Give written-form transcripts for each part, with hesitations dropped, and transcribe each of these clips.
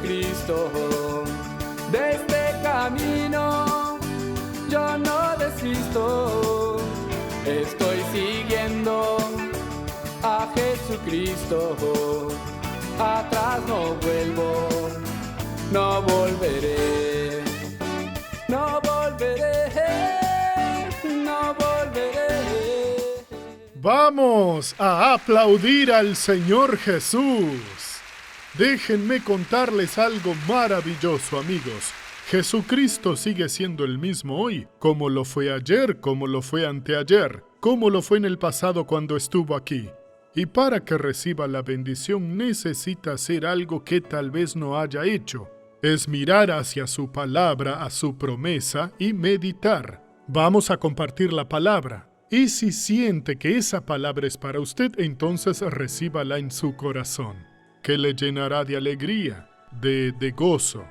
Jesucristo. De este camino yo no desisto, estoy siguiendo a Jesucristo. Atrás no vuelvo, no volveré, no volveré, no volveré. Vamos a aplaudir al Señor Jesús. Déjenme contarles algo maravilloso, amigos. Jesucristo sigue siendo el mismo hoy, como lo fue ayer, como lo fue anteayer, como lo fue en el pasado cuando estuvo aquí. Y para que reciba la bendición necesita hacer algo que tal vez no haya hecho. Es mirar hacia su palabra, a su promesa y meditar. Vamos a compartir la palabra. Y si siente que esa palabra es para usted, entonces recíbala en su corazón, que le llenará de alegría, de gozo.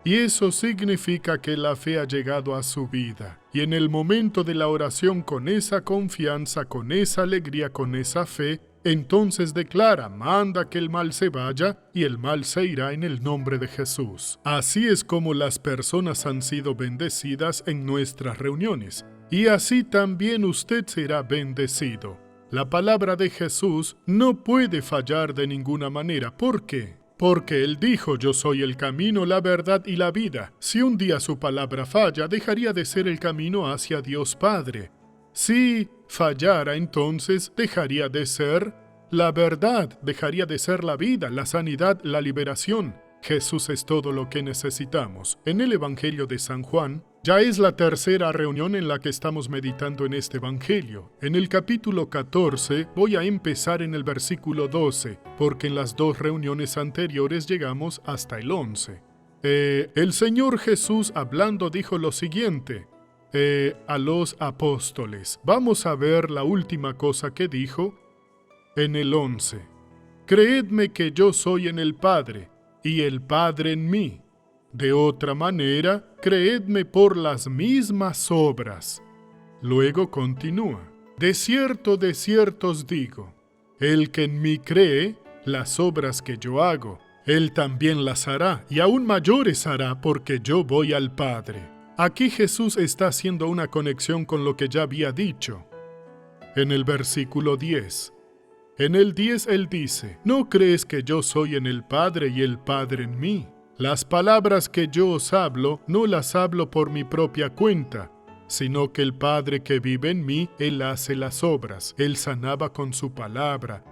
Y eso significa que la fe ha llegado a su vida. Y en el momento de la oración, con esa confianza, con esa alegría, con esa fe, entonces declara: manda que el mal se vaya, y el mal se irá en el nombre de Jesús. Así es como las personas han sido bendecidas en nuestras reuniones. Y así también usted será bendecido. La palabra de Jesús no puede fallar de ninguna manera. ¿Por qué? Porque Él dijo: yo soy el camino, la verdad y la vida. Si un día su palabra falla, dejaría de ser el camino hacia Dios Padre. Si fallara, entonces dejaría de ser la verdad, dejaría de ser la vida, la sanidad, la liberación. Jesús es todo lo que necesitamos. En el Evangelio de San Juan, ya es la tercera reunión en la que estamos meditando en este Evangelio. En el capítulo 14 voy a empezar en el versículo 12, porque en las dos reuniones anteriores llegamos hasta el 11. El Señor Jesús hablando dijo lo siguiente a los apóstoles. Vamos a ver la última cosa que dijo en el 11. Creedme que yo soy en el Padre, y el Padre en mí. De otra manera, creedme por las mismas obras. Luego continúa: de cierto os digo, el que en mí cree, las obras que yo hago, él también las hará, y aún mayores hará, porque yo voy al Padre. Aquí Jesús está haciendo una conexión con lo que ya había dicho. En el versículo 10. En el 10 Él dice: ¿no crees que yo soy en el Padre y el Padre en mí? Las palabras que yo os hablo, no las hablo por mi propia cuenta, sino que el Padre que vive en mí, Él hace las obras. Él sanaba con su palabra,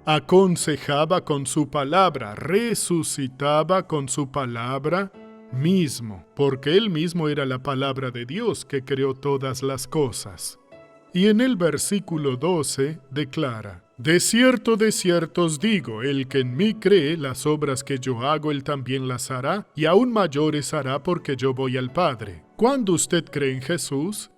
aconsejaba con su palabra, resucitaba con su palabra mismo, porque Él mismo era la palabra de Dios que creó todas las cosas. Y en el versículo 12 declara: de cierto os digo, el que en mí cree, las obras que yo hago, él también las hará, y aún mayores hará, porque yo voy al Padre. Cuando usted cree en Jesús,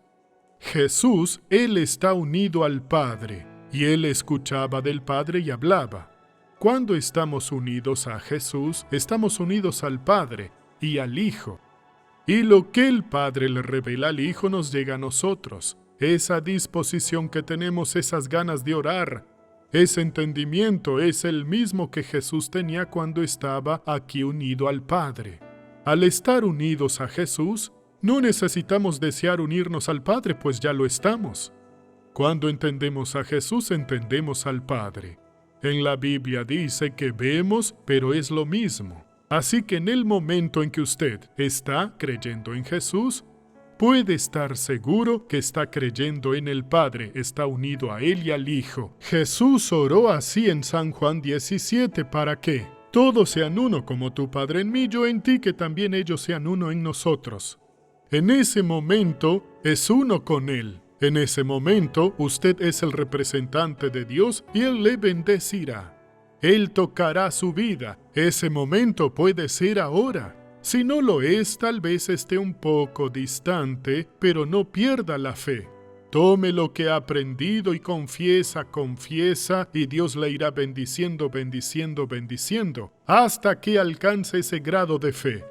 Él está unido al Padre, y Él escuchaba del Padre y hablaba. Cuando estamos unidos a Jesús, estamos unidos al Padre y al Hijo. Y lo que el Padre le revela al Hijo nos llega a nosotros. Esa disposición que tenemos, esas ganas de orar, ese entendimiento es el mismo que Jesús tenía cuando estaba aquí unido al Padre. Al estar unidos a Jesús, no necesitamos desear unirnos al Padre, pues ya lo estamos. Cuando entendemos a Jesús, entendemos al Padre. En la Biblia dice que vemos, pero es lo mismo. Así que en el momento en que usted está creyendo en Jesús, puede estar seguro que está creyendo en el Padre, está unido a Él y al Hijo. Jesús oró así en San Juan 17, ¿para qué? Todos sean uno, como tu Padre en mí, yo en ti, que también ellos sean uno en nosotros. En ese momento es uno con Él. En ese momento usted es el representante de Dios y Él le bendecirá. Él tocará su vida. Ese momento puede ser ahora. Si no lo es, tal vez esté un poco distante, pero no pierda la fe. Tome lo que ha aprendido y confiesa, y Dios le irá bendiciendo, hasta que alcance ese grado de fe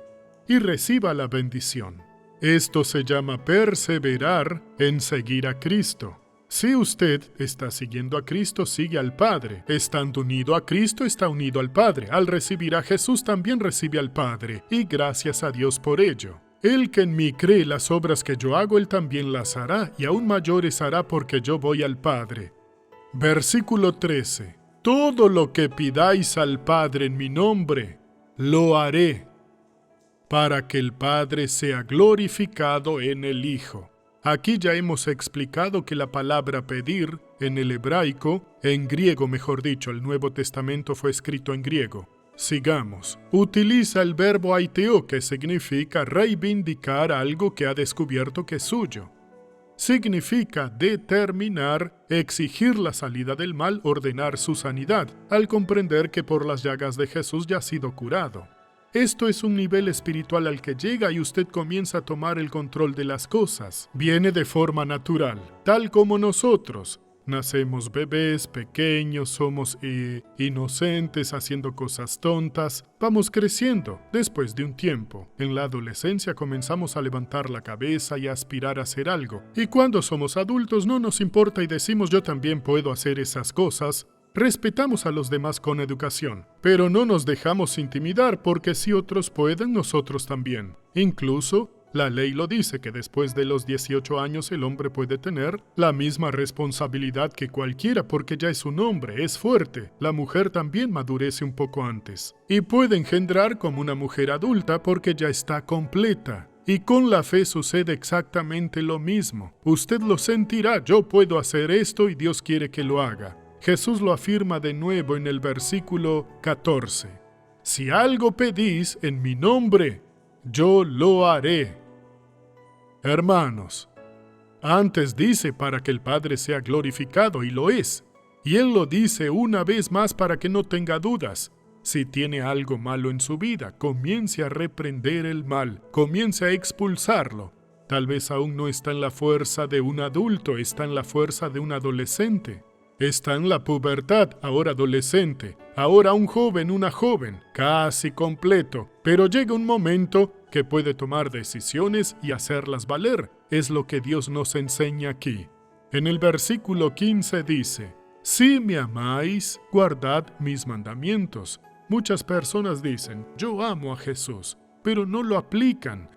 y reciba la bendición. Esto se llama perseverar en seguir a Cristo. Si usted está siguiendo a Cristo, sigue al Padre. Estando unido a Cristo, está unido al Padre. Al recibir a Jesús, también recibe al Padre. Y gracias a Dios por ello. El que en mí cree, las obras que yo hago, él también las hará, y aún mayores hará porque yo voy al Padre. Versículo 13. Todo lo que pidáis al Padre en mi nombre, lo haré, para que el Padre sea glorificado en el Hijo. Aquí ya hemos explicado que la palabra pedir, en el hebraico, en griego mejor dicho, el Nuevo Testamento fue escrito en griego. Sigamos. Utiliza el verbo aiteo, que significa reivindicar algo que ha descubierto que es suyo. Significa determinar, exigir la salida del mal, ordenar su sanidad, al comprender que por las llagas de Jesús ya ha sido curado. Esto es un nivel espiritual al que llega y usted comienza a tomar el control de las cosas. Viene de forma natural, tal como nosotros. Nacemos bebés, pequeños, somos inocentes, haciendo cosas tontas. Vamos creciendo. Después de un tiempo, en la adolescencia comenzamos a levantar la cabeza y a aspirar a hacer algo. Y cuando somos adultos no nos importa y decimos yo también puedo hacer esas cosas. Respetamos a los demás con educación, pero no nos dejamos intimidar porque si otros pueden, nosotros también. Incluso, la ley lo dice que después de los 18 años el hombre puede tener la misma responsabilidad que cualquiera porque ya es un hombre, es fuerte. La mujer también madurece un poco antes. Y puede engendrar como una mujer adulta porque ya está completa. Y con la fe sucede exactamente lo mismo. Usted lo sentirá, yo puedo hacer esto y Dios quiere que lo haga. Jesús lo afirma de nuevo en el versículo 14. Si algo pedís en mi nombre, yo lo haré. Hermanos, antes dice para que el Padre sea glorificado, y lo es. Y Él lo dice una vez más para que no tenga dudas. Si tiene algo malo en su vida, comience a reprender el mal, comience a expulsarlo. Tal vez aún no está en la fuerza de un adulto, está en la fuerza de un adolescente. Está en la pubertad, ahora adolescente, ahora un joven, una joven, casi completo, pero llega un momento que puede tomar decisiones y hacerlas valer. Es lo que Dios nos enseña aquí. En el versículo 15 dice, si me amáis, guardad mis mandamientos. Muchas personas dicen, yo amo a Jesús, pero no lo aplican,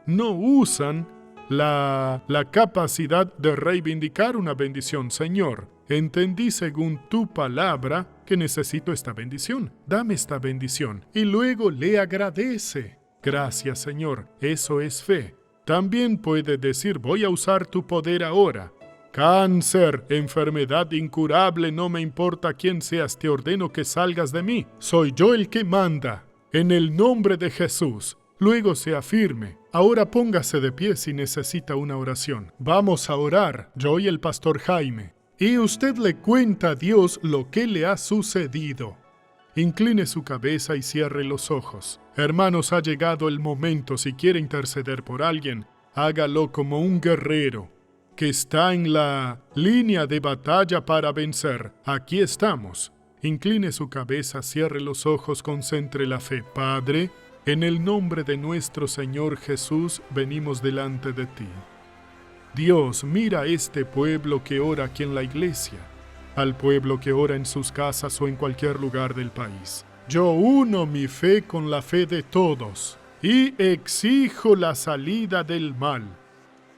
no usan la capacidad de reivindicar una bendición. Señor, entendí según tu palabra que necesito esta bendición. Dame esta bendición. Y luego le agradece. Gracias, Señor. Eso es fe. También puede decir, voy a usar tu poder ahora. Cáncer, enfermedad incurable, no me importa quién seas, te ordeno que salgas de mí. Soy yo el que manda. En el nombre de Jesús. Luego se afirme. Ahora póngase de pie si necesita una oración. Vamos a orar, yo y el pastor Jaime. Y usted le cuenta a Dios lo que le ha sucedido. Incline su cabeza y cierre los ojos. Hermanos, ha llegado el momento. Si quiere interceder por alguien, hágalo como un guerrero que está en la línea de batalla para vencer. Aquí estamos. Incline su cabeza, cierre los ojos, concentre la fe. Padre, en el nombre de nuestro Señor Jesús, venimos delante de ti. Dios, mira a este pueblo que ora aquí en la iglesia, al pueblo que ora en sus casas o en cualquier lugar del país. Yo uno mi fe con la fe de todos y exijo la salida del mal.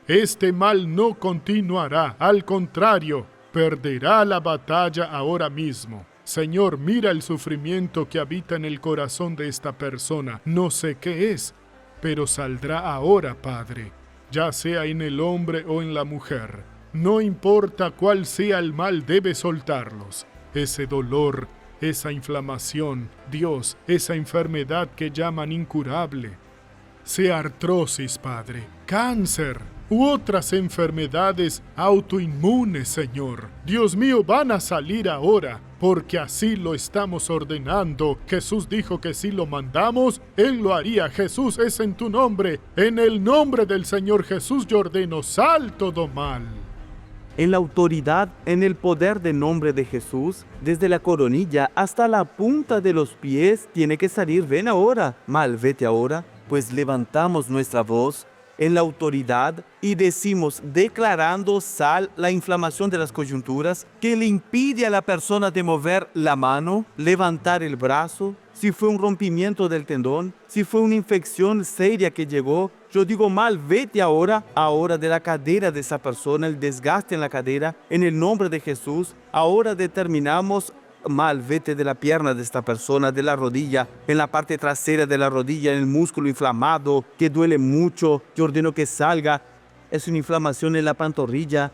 Este mal no continuará, al contrario, perderá la batalla ahora mismo. Señor, mira el sufrimiento que habita en el corazón de esta persona. No sé qué es, pero saldrá ahora, Padre, ya sea en el hombre o en la mujer. No importa cuál sea el mal, debe soltarlos. Ese dolor, esa inflamación, Dios, esa enfermedad que llaman incurable. Sea artrosis, Padre, cáncer u otras enfermedades autoinmunes, Señor. Dios mío, van a salir ahora, porque así lo estamos ordenando. Jesús dijo que si lo mandamos, Él lo haría. Jesús, es en tu nombre. En el nombre del Señor Jesús yo ordeno, sal todo mal. En la autoridad, en el poder del nombre de Jesús, desde la coronilla hasta la punta de los pies, tiene que salir. Ven ahora, mal, vete ahora, pues levantamos nuestra voz en la autoridad y decimos, declarando sal la inflamación de las coyunturas que le impide a la persona de mover la mano, levantar el brazo, si fue un rompimiento del tendón, si fue una infección seria que llegó. Yo digo mal, vete ahora de la cadera de esa persona, el desgaste en la cadera, en el nombre de Jesús. Ahora determinamos mal, vete de la pierna de esta persona, de la rodilla, en la parte trasera de la rodilla, en el músculo inflamado, que duele mucho, yo ordeno que salga. Es una inflamación en la pantorrilla,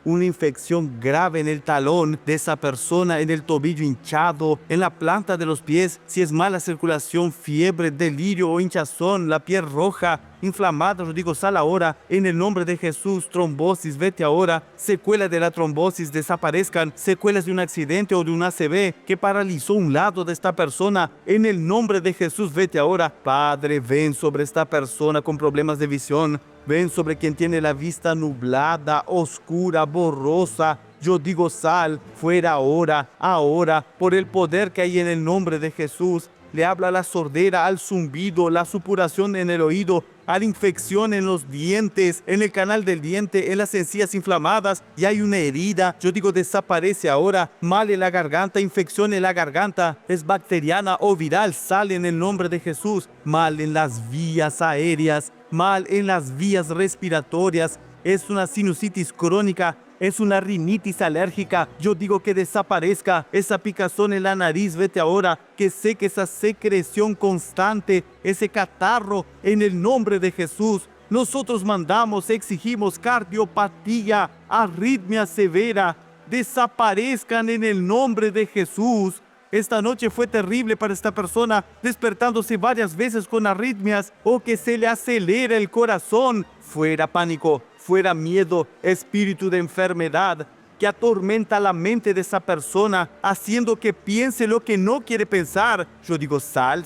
una infección grave en el talón de esa persona, en el tobillo hinchado, en la planta de los pies, si es mala circulación, fiebre, delirio o hinchazón, la piel roja, inflamada, yo digo, sal ahora, en el nombre de Jesús. Trombosis, vete ahora, secuelas de la trombosis desaparezcan, secuelas de un accidente o de un ACV que paralizó un lado de esta persona, en el nombre de Jesús, vete ahora. Padre, ven sobre esta persona con problemas de visión, ven sobre quien tiene la vista nublada, oscura, borrosa. Yo digo, sal fuera ahora, por el poder que hay en el nombre de Jesús. Le habla a la sordera, al zumbido, la supuración en el oído, a la infección en los dientes, en el canal del diente, en las encías inflamadas, y hay una herida. Yo digo, desaparece ahora. Mal en la garganta, infección en la garganta, es bacteriana o viral, sale en el nombre de Jesús. Mal en las vías aéreas, mal en las vías respiratorias, es una sinusitis crónica, es una rinitis alérgica. Yo digo que desaparezca esa picazón en la nariz, vete ahora, que seque esa secreción constante, ese catarro, en el nombre de Jesús. Nosotros mandamos, exigimos cardiopatía, arritmia severa, desaparezcan en el nombre de Jesús. Esta noche fue terrible para esta persona, despertándose varias veces con arritmias o que se le acelera el corazón. Fuera pánico, fuera miedo, espíritu de enfermedad que atormenta la mente de esa persona, haciendo que piense lo que no quiere pensar. Yo digo, sal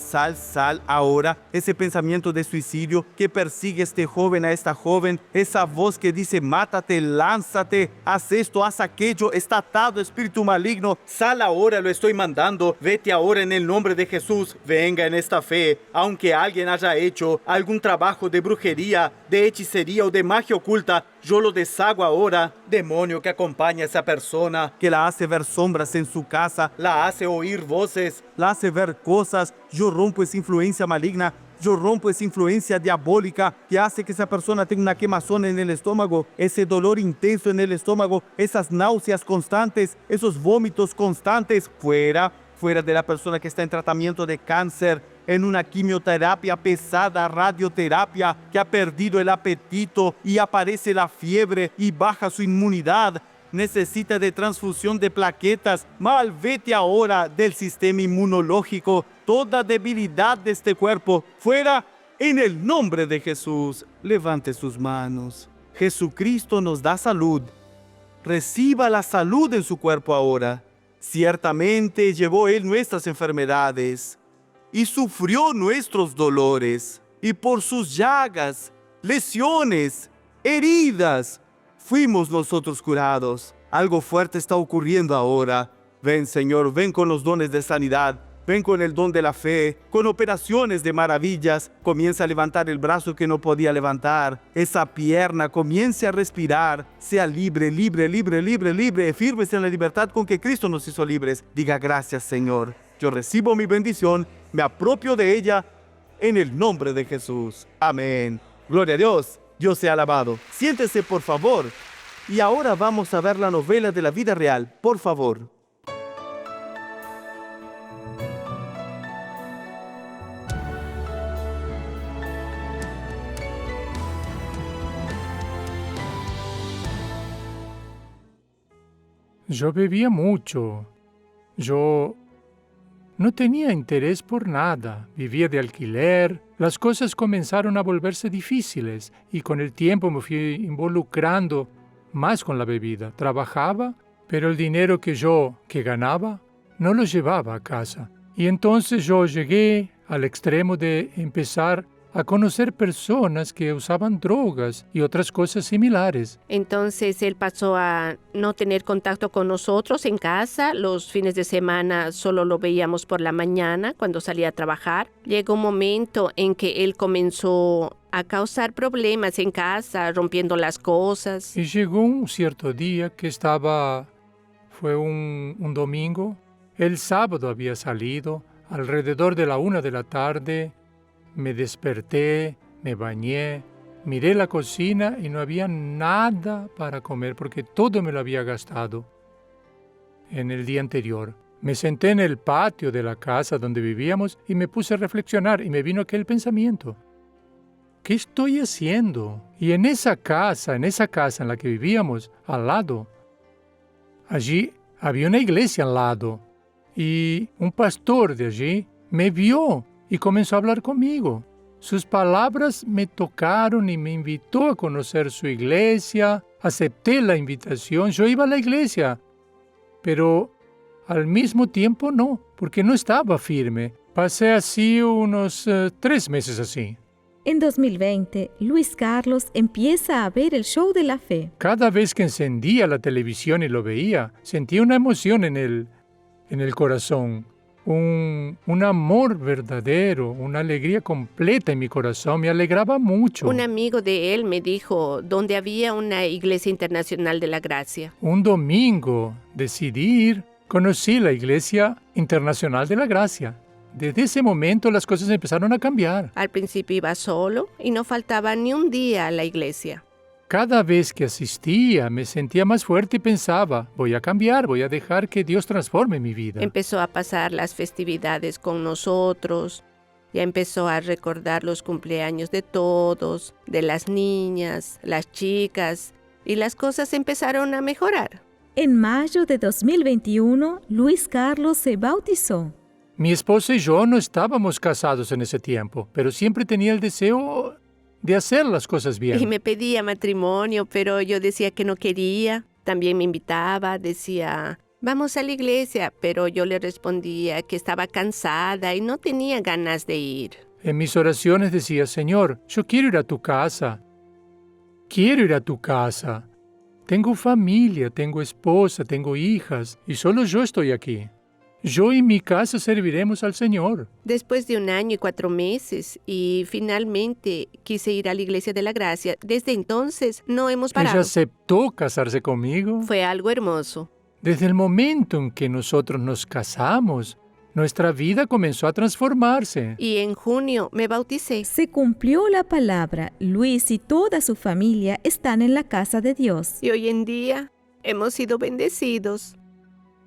ahora. Ese pensamiento de suicidio que persigue a este joven, a esta joven, esa voz que dice, mátate, lánzate, haz esto, haz aquello, está atado, espíritu maligno. Sal ahora, lo estoy mandando. Vete ahora en el nombre de Jesús. Venga en esta fe, aunque alguien haya hecho algún trabajo de brujería, de hechicería o de magia oculta, yo lo deshago ahora. Demonio que acompaña a esa persona, que la hace ver sombras en su casa, la hace oír voces, la hace ver cosas. Yo rompo esa influencia maligna. Yo rompo esa influencia diabólica que hace que esa persona tenga una quemazón en el estómago, ese dolor intenso en el estómago, esas náuseas constantes, esos vómitos constantes. Fuera de la persona que está en tratamiento de cáncer, en una quimioterapia pesada, radioterapia, que ha perdido el apetito y aparece la fiebre y baja su inmunidad. Necesita de transfusión de plaquetas. Mal, vete ahora del sistema inmunológico. Toda debilidad de este cuerpo, fuera en el nombre de Jesús. Levante sus manos. Jesucristo nos da salud. Reciba la salud en su cuerpo ahora. Ciertamente llevó Él nuestras enfermedades y sufrió nuestros dolores, y por sus llagas, lesiones, heridas, fuimos nosotros curados. Algo fuerte está ocurriendo ahora. Ven, Señor, ven con los dones de sanidad. Ven con el don de la fe, con operaciones de maravillas. Comienza a levantar el brazo que no podía levantar. Esa pierna comience a respirar. Sea libre, libre, libre, libre, libre. Firmes en la libertad con que Cristo nos hizo libres. Diga, gracias, Señor. Yo recibo mi bendición, me apropio de ella en el nombre de Jesús. Amén. Gloria a Dios. Dios sea alabado. Siéntese, por favor. Y ahora vamos a ver la novela de la vida real. Por favor. Yo bebía mucho. Yo no tenía interés por nada. Vivía de alquiler. Las cosas comenzaron a volverse difíciles y con el tiempo me fui involucrando más con la bebida. Trabajaba, pero el dinero que ganaba no lo llevaba a casa. Y entonces yo llegué al extremo de empezar a conocer personas que usaban drogas y otras cosas similares. Entonces él pasó a no tener contacto con nosotros en casa. Los fines de semana solo lo veíamos por la mañana cuando salía a trabajar. Llegó un momento en que él comenzó a causar problemas en casa, rompiendo las cosas. Y llegó un cierto día que fue un domingo. El sábado había salido, alrededor de la 1 de la tarde. Me desperté, me bañé, miré la cocina y no había nada para comer porque todo me lo había gastado en el día anterior. Me senté en el patio de la casa donde vivíamos y me puse a reflexionar y me vino aquel pensamiento. ¿Qué estoy haciendo? Y en esa casa en la que vivíamos, al lado, allí había una iglesia al lado y un pastor de allí me vio y comenzó a hablar conmigo. Sus palabras me tocaron y me invitó a conocer su iglesia. Acepté la invitación. Yo iba a la iglesia, pero al mismo tiempo no, porque no estaba firme. Pasé así unos 3 meses así. En 2020, Luis Carlos empieza a ver el show de la fe. Cada vez que encendía la televisión y lo veía, sentía una emoción en el corazón. Un amor verdadero, una alegría completa en mi corazón, me alegraba mucho. Un amigo de él me dijo dónde había una iglesia internacional de la gracia. Un domingo decidí ir, conocí la Iglesia Internacional de la Gracia. Desde ese momento las cosas empezaron a cambiar. Al principio iba solo y no faltaba ni un día a la iglesia. Cada vez que asistía me sentía más fuerte y pensaba, voy a cambiar, voy a dejar que Dios transforme mi vida. Empezó a pasar las festividades con nosotros, ya empezó a recordar los cumpleaños de todos, de las niñas, las chicas, y las cosas empezaron a mejorar. En mayo de 2021, Luis Carlos se bautizó. Mi esposa y yo no estábamos casados en ese tiempo, pero siempre tenía el deseo de hacer las cosas bien. Y me pedía matrimonio, pero yo decía que no quería. También me invitaba, decía, vamos a la iglesia, pero yo le respondía que estaba cansada y no tenía ganas de ir. En mis oraciones decía, Señor, yo quiero ir a tu casa. Quiero ir a tu casa. Tengo familia, tengo esposa, tengo hijas, y solo yo estoy aquí. Yo y mi casa serviremos al Señor. Después de 1 año y 4 meses, y finalmente quise ir a la Iglesia de la Gracia. Desde entonces no hemos parado. Ella aceptó casarse conmigo. Fue algo hermoso. Desde el momento en que nosotros nos casamos, nuestra vida comenzó a transformarse. Y en junio me bauticé. Se cumplió la palabra. Luis y toda su familia están en la casa de Dios. Y hoy en día hemos sido bendecidos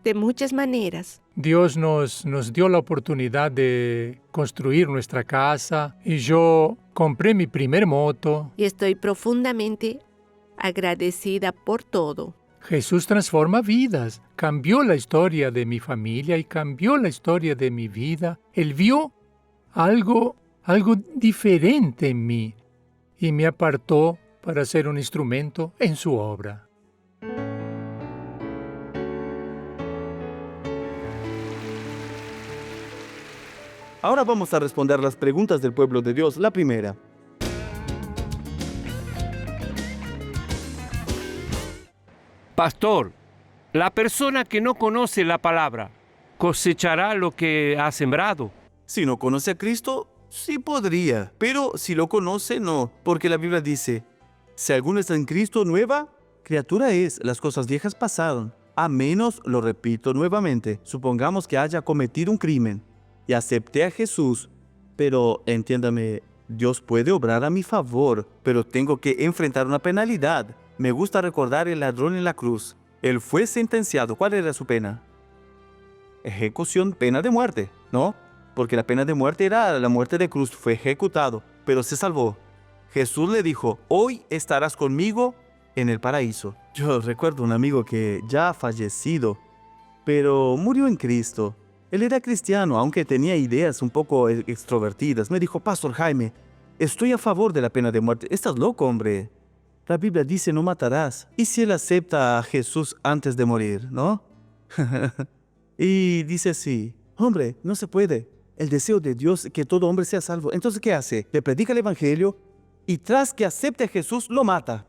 de muchas maneras. Dios nos dio la oportunidad de construir nuestra casa y yo compré mi primer moto. Y estoy profundamente agradecida por todo. Jesús transforma vidas, cambió la historia de mi familia y cambió la historia de mi vida. Él vio algo diferente en mí y me apartó para ser un instrumento en su obra. Ahora vamos a responder las preguntas del pueblo de Dios. La primera. Pastor, la persona que no conoce la palabra, ¿cosechará lo que ha sembrado? Si no conoce a Cristo, sí podría, pero si lo conoce, no, porque la Biblia dice, si alguno está en Cristo, nueva criatura es, las cosas viejas pasaron, a menos, lo repito nuevamente, supongamos que haya cometido un crimen y acepté a Jesús, pero entiéndame, Dios puede obrar a mi favor, pero tengo que enfrentar una penalidad. Me gusta recordar el ladrón en la cruz. Él fue sentenciado. ¿Cuál era su pena? Ejecución, pena de muerte, ¿no? Porque la pena de muerte era la muerte de cruz. Fue ejecutado, pero se salvó. Jesús le dijo, hoy estarás conmigo en el paraíso. Yo recuerdo un amigo que ya ha fallecido, pero murió en Cristo. Él era cristiano, aunque tenía ideas un poco extrovertidas. Me dijo, Pastor Jaime, estoy a favor de la pena de muerte. Estás loco, hombre. La Biblia dice, no matarás. ¿Y si él acepta a Jesús antes de morir, no? Y dice así, hombre, no se puede. el deseo de Dios es que todo hombre sea salvo. Entonces, ¿qué hace? Le predica el evangelio y tras que acepte a Jesús, lo mata.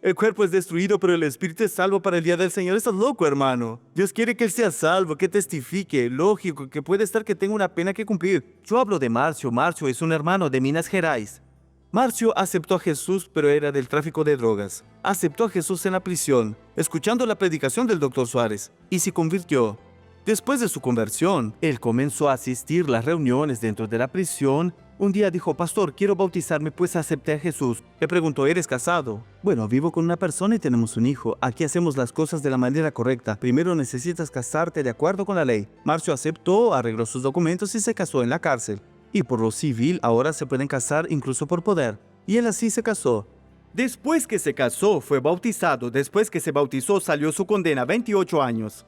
El cuerpo es destruido, pero el espíritu es salvo para el día del Señor. Estás loco, hermano. Dios quiere que él sea salvo, que testifique. Lógico, que puede estar que tenga una pena que cumplir. Yo hablo de Marcio. Marcio es un hermano de Minas Gerais. Marcio aceptó a Jesús, pero era del tráfico de drogas. Aceptó a Jesús en la prisión, escuchando la predicación del Dr. Suárez, y se convirtió. Después de su conversión, él comenzó a asistir a las reuniones dentro de la prisión. Un día dijo: pastor, quiero bautizarme, pues acepté a Jesús. Le preguntó: ¿eres casado? Bueno, vivo con una persona y tenemos un hijo. Aquí hacemos las cosas de la manera correcta. Primero necesitas casarte de acuerdo con la ley. Marcio aceptó, arregló sus documentos y se casó en la cárcel. Y por lo civil, ahora se pueden casar incluso por poder. Y él así se casó. Después que se casó, fue bautizado. Después que se bautizó, salió su condena, 28 años.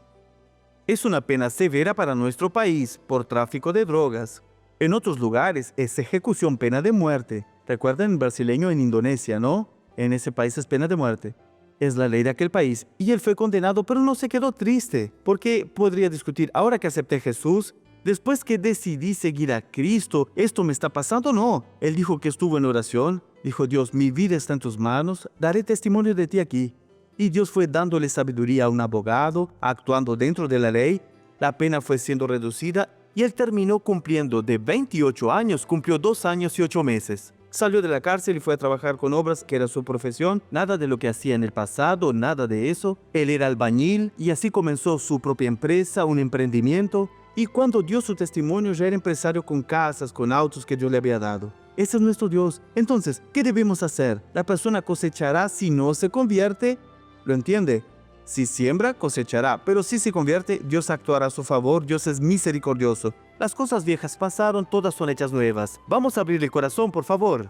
Es una pena severa para nuestro país por tráfico de drogas. En otros lugares es ejecución, pena de muerte. Recuerden el brasileño en Indonesia, ¿no? En ese país es pena de muerte. Es la ley de aquel país. Y él fue condenado, pero no se quedó triste. Porque podría discutir: ahora que acepté a Jesús, después que decidí seguir a Cristo, ¿esto me está pasando? No. Él dijo que estuvo en oración. Dijo: Dios, mi vida está en tus manos. Daré testimonio de ti aquí. Y Dios fue dándole sabiduría a un abogado, actuando dentro de la ley. La pena fue siendo reducida. Y él terminó cumpliendo de 28 años, cumplió 2 años y 8 meses. Salió de la cárcel y fue a trabajar con obras, que era su profesión. Nada de lo que hacía en el pasado, nada de eso. Él era albañil y así comenzó su propia empresa, un emprendimiento. Y cuando dio su testimonio ya era empresario con casas, con autos que Dios le había dado. Ese es nuestro Dios. Entonces, ¿qué debemos hacer? La persona cosechará si no se convierte. ¿Lo entiende? Si siembra, cosechará, pero si se convierte, Dios actuará a su favor. Dios es misericordioso. Las cosas viejas pasaron, todas son hechas nuevas. Vamos a abrir el corazón, por favor.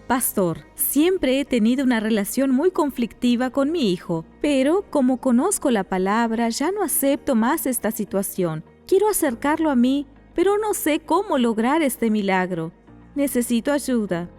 Pastor, siempre he tenido una relación muy conflictiva con mi hijo, pero como conozco la palabra, ya no acepto más esta situación. Quiero acercarlo a mí, pero no sé cómo lograr este milagro. Necesito ayuda.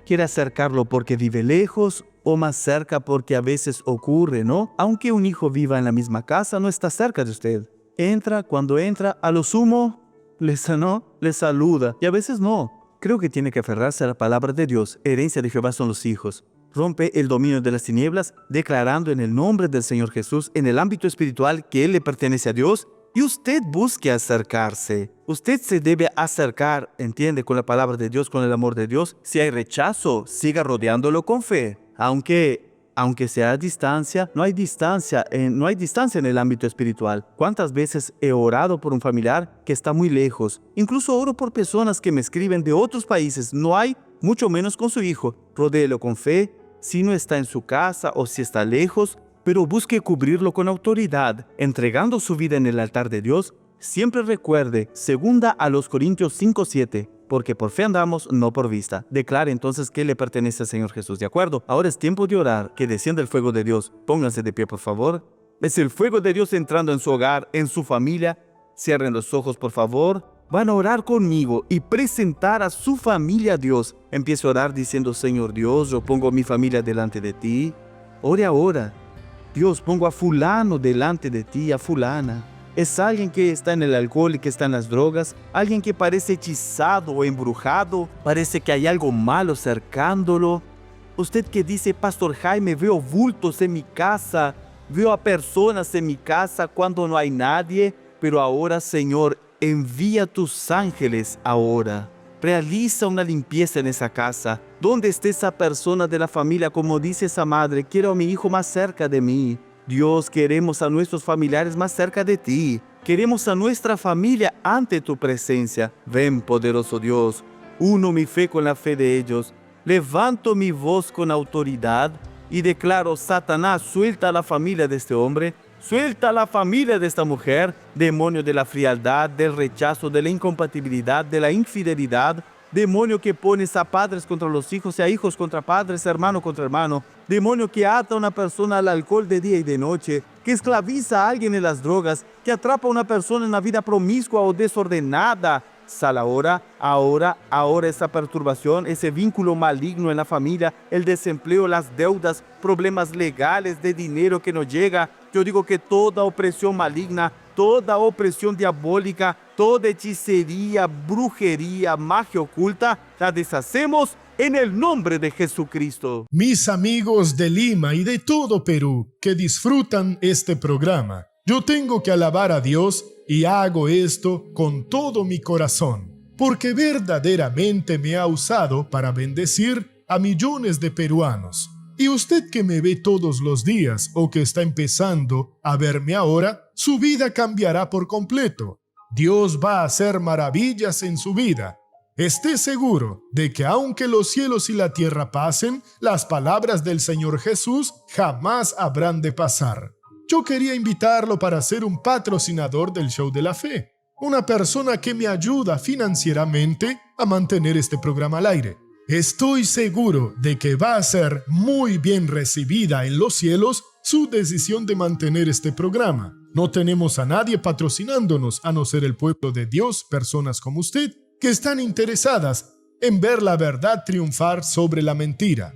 ¿Quiere acercarlo porque vive lejos o más cerca porque a veces ocurre, no? Aunque un hijo viva en la misma casa, no está cerca de usted. Entra, cuando entra, a lo sumo, le sanó, le saluda y a veces no. Creo que tiene que aferrarse a la palabra de Dios. Herencia de Jehová son los hijos. Rompe el dominio de las tinieblas, declarando en el nombre del Señor Jesús, en el ámbito espiritual, que Él le pertenece a Dios. Y usted busque acercarse. Usted se debe acercar, entiende, con la palabra de Dios, con el amor de Dios. Si hay rechazo, siga rodeándolo con fe. Aunque sea a distancia, no hay distancia en el ámbito espiritual. ¿Cuántas veces he orado por un familiar que está muy lejos? Incluso oro por personas que me escriben de otros países. No hay, mucho menos con su hijo. Rodéelo con fe. Si no está en su casa o si está lejos, pero busque cubrirlo con autoridad, entregando su vida en el altar de Dios. Siempre recuerde, 2 Corintios 5:7, porque por fe andamos, no por vista. Declare entonces que le pertenece al Señor Jesús, ¿de acuerdo? Ahora es tiempo de orar, que descienda el fuego de Dios. Pónganse de pie, por favor. Es el fuego de Dios entrando en su hogar, en su familia. Cierren los ojos, por favor. Van a orar conmigo y presentar a su familia a Dios. Empiece a orar diciendo: Señor Dios, yo pongo a mi familia delante de ti. Ore ahora. Dios, pongo a fulano delante de ti, a fulana. Es alguien que está en el alcohol y que está en las drogas, alguien que parece hechizado o embrujado, parece que hay algo malo cercándolo. Usted que dice: Pastor Jaime, veo bultos en mi casa, veo a personas en mi casa cuando no hay nadie, pero ahora, Señor, envía tus ángeles ahora. Realiza una limpieza en esa casa. ¿Dónde está esa persona de la familia? Como dice esa madre: quiero a mi hijo más cerca de mí. Dios, queremos a nuestros familiares más cerca de ti. Queremos a nuestra familia ante tu presencia. Ven, poderoso Dios. Uno mi fe con la fe de ellos. Levanto mi voz con autoridad y declaro: Satanás, suelta a la familia de este hombre. Suelta a la familia de esta mujer, demonio de la frialdad, del rechazo, de la incompatibilidad, de la infidelidad, demonio que pones a padres contra los hijos y a hijos contra padres, hermano contra hermano, demonio que ata a una persona al alcohol de día y de noche, que esclaviza a alguien en las drogas, que atrapa a una persona en una vida promiscua o desordenada. sal ahora esa perturbación, ese vínculo maligno en la familia, el desempleo, las deudas, problemas legales de dinero que no llega. Yo digo que toda opresión maligna, toda opresión diabólica, toda hechicería, brujería, magia oculta, la deshacemos en el nombre de Jesucristo. Mis amigos de Lima y de todo Perú que disfrutan este programa, yo tengo que alabar a Dios y hago esto con todo mi corazón, porque verdaderamente me ha usado para bendecir a millones de peruanos. Y usted que me ve todos los días o que está empezando a verme ahora, su vida cambiará por completo. Dios va a hacer maravillas en su vida. Esté seguro de que aunque los cielos y la tierra pasen, las palabras del Señor Jesús jamás habrán de pasar. Yo quería invitarlo para ser un patrocinador del Show de la Fe, una persona que me ayuda financieramente a mantener este programa al aire. Estoy seguro de que va a ser muy bien recibida en los cielos su decisión de mantener este programa. No tenemos a nadie patrocinándonos a no ser el pueblo de Dios, personas como usted, que están interesadas en ver la verdad triunfar sobre la mentira.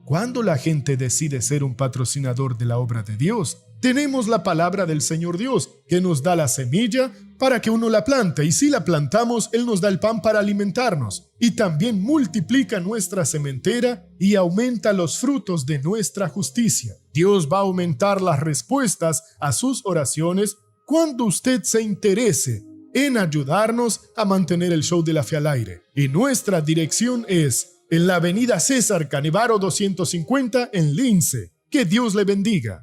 Cuando la gente decide ser un patrocinador de la obra de Dios, tenemos la palabra del Señor Dios, que nos da la semilla para que uno la plante, y si la plantamos, Él nos da el pan para alimentarnos, y también multiplica nuestra sementera y aumenta los frutos de nuestra justicia. Dios va a aumentar las respuestas a sus oraciones cuando usted se interese en ayudarnos a mantener el Show de la Fe al aire. Y nuestra dirección es en la avenida César Canevaro 250 en Lince. Que Dios le bendiga.